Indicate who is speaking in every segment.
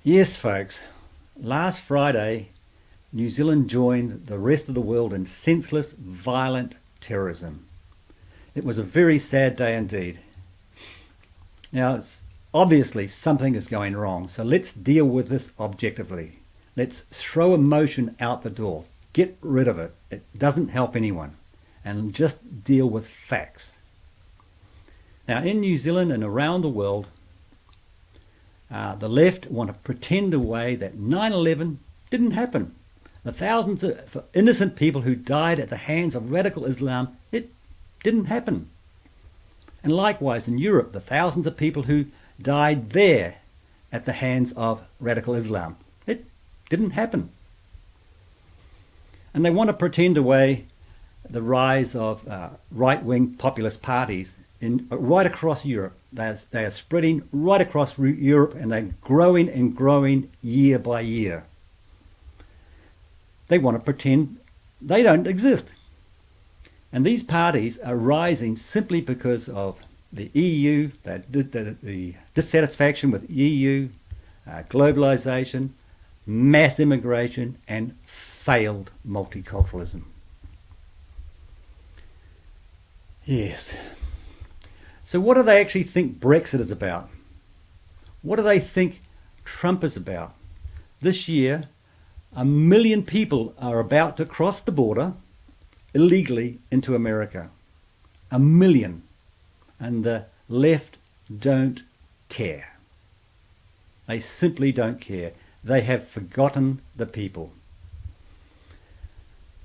Speaker 1: Yes, folks. Last Friday, New Zealand joined the rest of the world in senseless, violent terrorism. It was a very sad day indeed. Now, obviously something is going wrong, so let's deal with this objectively. Let's throw emotion out the door. Get rid of it. It doesn't help anyone. And just deal with facts. Now, in New Zealand and around the world, the left want to pretend away that 9/11 didn't happen. The thousands of innocent people who died at the hands of radical Islam, it didn't happen. And likewise in Europe, the thousands of people who died there at the hands of radical Islam, it didn't happen. And they want to pretend away the rise of right-wing populist parties right across Europe. They are spreading right across Europe, and they're growing and growing year by year. They want to pretend they don't exist. And these parties are rising simply because of the EU, the dissatisfaction with EU, globalization, mass immigration, and failed multiculturalism. Yes. So what do they actually think Brexit is about? What do they think Trump is about? This year, 1 million people are about to cross the border illegally into America. 1 million. And the left don't care. They simply don't care. They have forgotten the people.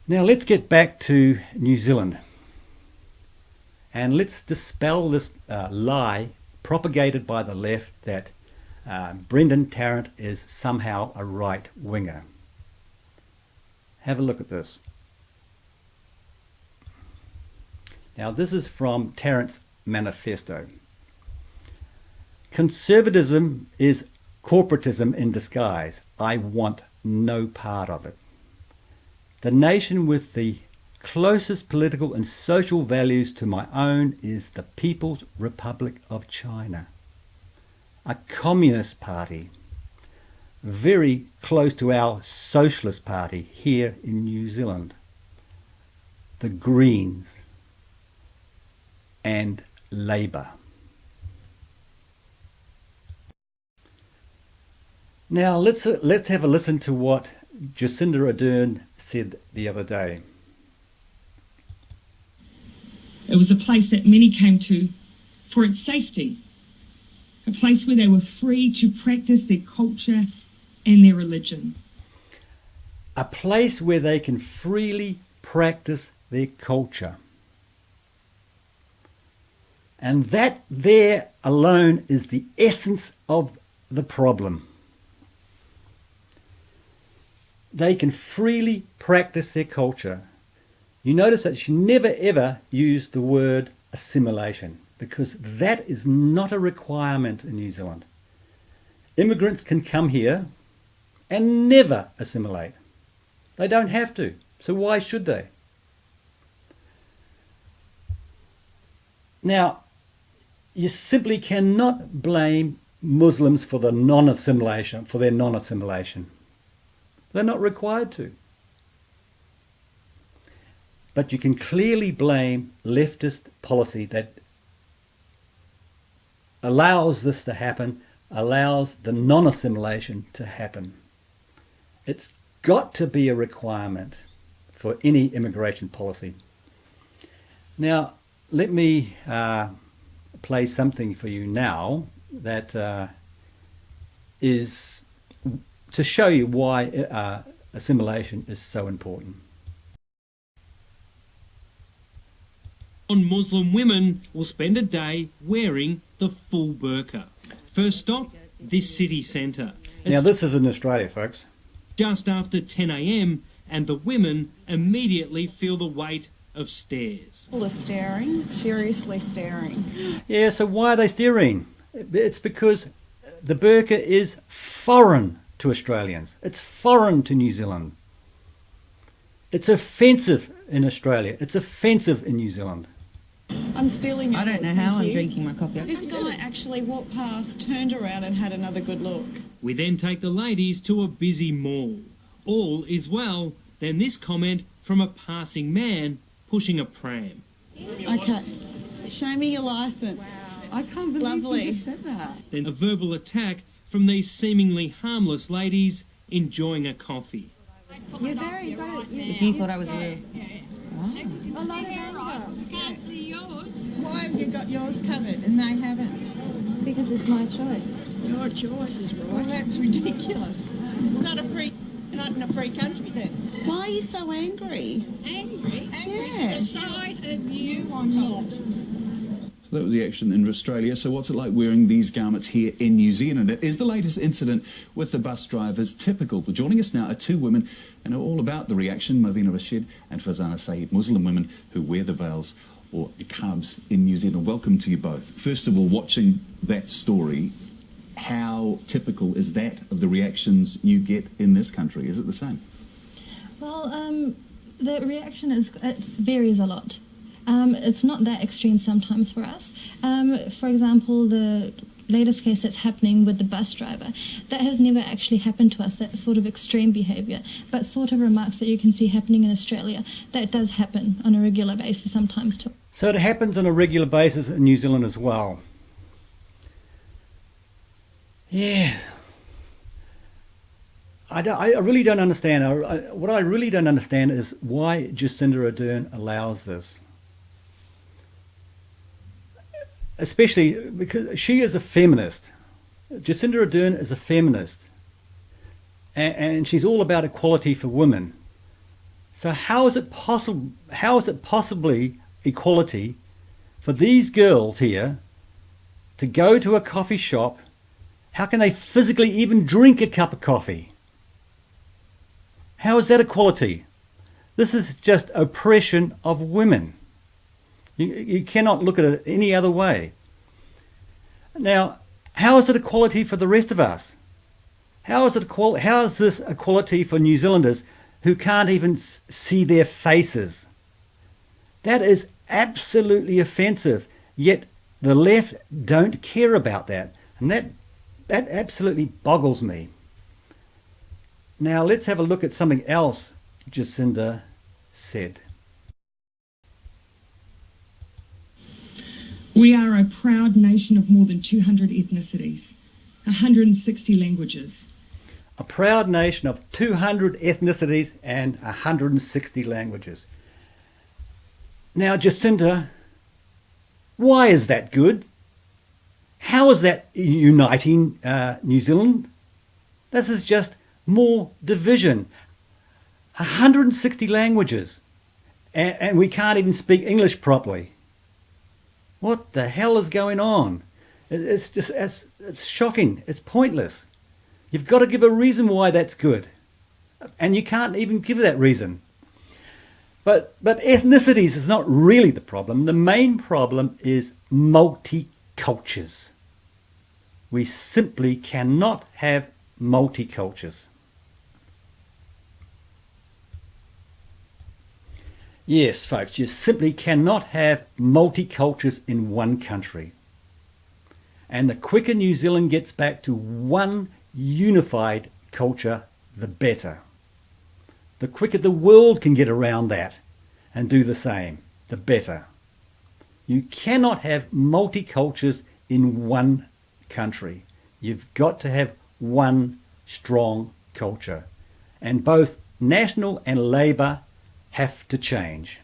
Speaker 1: Now let's get back to New Zealand. And let's dispel this lie propagated by the left that Brendan Tarrant is somehow a right-winger. Have a look at this. Now this is from Tarrant's manifesto. Conservatism is corporatism in disguise. I want no part of it. The nation with the closest political and social values to my own is the People's Republic of China, a communist party, very close to our socialist party here in New Zealand, the Greens and Labour. Now let's have a listen to what Jacinda Ardern said the other day.
Speaker 2: It was a place that many came to for its safety, a place where they were free to practice their culture and their religion.
Speaker 1: A place where they can freely practice their culture. And that there alone is the essence of the problem. They can freely practice their culture. You notice that she never ever used the word assimilation, because that is not a requirement in New Zealand. Immigrants can come here and never assimilate. They don't have to, so why should they? Now, you simply cannot blame Muslims for their non-assimilation. They're not required to. But you can clearly blame leftist policy that allows this to happen, allows the non-assimilation to happen. It's got to be a requirement for any immigration policy. Now, let me play something for you now that is to show you why assimilation is so important.
Speaker 3: Non-Muslim women will spend a day wearing the full burqa. First stop, this city centre.
Speaker 1: Now this is in Australia, folks.
Speaker 3: Just after 10 a.m. and the women immediately feel the weight of stares.
Speaker 4: People are staring, seriously staring.
Speaker 1: Yeah, so why are they staring? It's because the burqa is foreign to Australians. It's foreign to New Zealand. It's offensive in Australia. It's offensive in New Zealand.
Speaker 4: I'm stealing your
Speaker 5: I don't know
Speaker 4: look,
Speaker 5: how
Speaker 4: thank
Speaker 5: I'm
Speaker 4: you.
Speaker 5: drinking my coffee.
Speaker 4: This guy actually walked past, turned around and had another good look.
Speaker 3: We then take the ladies to a busy mall. All is well, then this comment from a passing man pushing a pram.
Speaker 4: Okay. Show me your licence.
Speaker 5: I can't believe
Speaker 4: Lovely.
Speaker 5: you just said that.
Speaker 3: Then a verbal attack from these seemingly harmless ladies enjoying a coffee.
Speaker 4: You're very good at
Speaker 5: You thought I was real.
Speaker 4: Why have you got yours covered and they haven't?
Speaker 6: Because it's my choice.
Speaker 4: Your choice is right. Well, that's ridiculous. It's not in a free country then. Why are you so angry?
Speaker 7: Angry?
Speaker 4: Yeah.
Speaker 7: The sight of you
Speaker 4: Want
Speaker 7: not.
Speaker 8: So that was the action in Australia. So what's it like wearing these garments here in New Zealand? It is the latest incident with the bus drivers typical. But joining us now are two women and know all about the reaction, Movina Rashid and Fazana Saeed, Muslim women who wear the veils or niqabs in New Zealand. Welcome to you both. First of all, watching that story, how typical is that of the reactions you get in this country? Is it the same?
Speaker 6: Well, the reaction it varies a lot. It's not that extreme sometimes for us. For example, the latest case that's happening with the bus driver, that has never actually happened to us, that sort of extreme behaviour, but sort of remarks that you can see happening in Australia, that does happen on a regular basis sometimes too.
Speaker 1: So it happens on a regular basis in New Zealand as well. Yeah. I really don't understand. What I really don't understand is why Jacinda Ardern allows this. Especially because she is a feminist. Jacinda Ardern is a feminist. And she's all about equality for women. So how is it possibly equality for these girls here to go to a coffee shop? How can they physically even drink a cup of coffee? How is that equality? This is just oppression of women. You cannot look at it any other way. Now, how is it equality for the rest of us? How is this equality for New Zealanders who can't even see their faces? That is absolutely offensive, yet the left don't care about that. And that absolutely boggles me. Now let's have a look at something else Jacinda said.
Speaker 2: We are a proud nation of more than 200 ethnicities, 160 languages.
Speaker 1: A proud nation of 200 ethnicities and 160 languages. Now, Jacinda, why is that good? How is that uniting New Zealand? This is just more division. 160 languages. And we can't even speak English properly. What the hell is going on? It's shocking. It's pointless. You've got to give a reason why that's good. And you can't even give that reason. But ethnicities is not really the problem. The main problem is multicultures. We simply cannot have multicultures. Yes, folks, you simply cannot have multicultures in one country. And the quicker New Zealand gets back to one unified culture, the better. The quicker the world can get around that and do the same, the better. You cannot have multicultures in one country. You've got to have one strong culture. And both National and Labour have to change.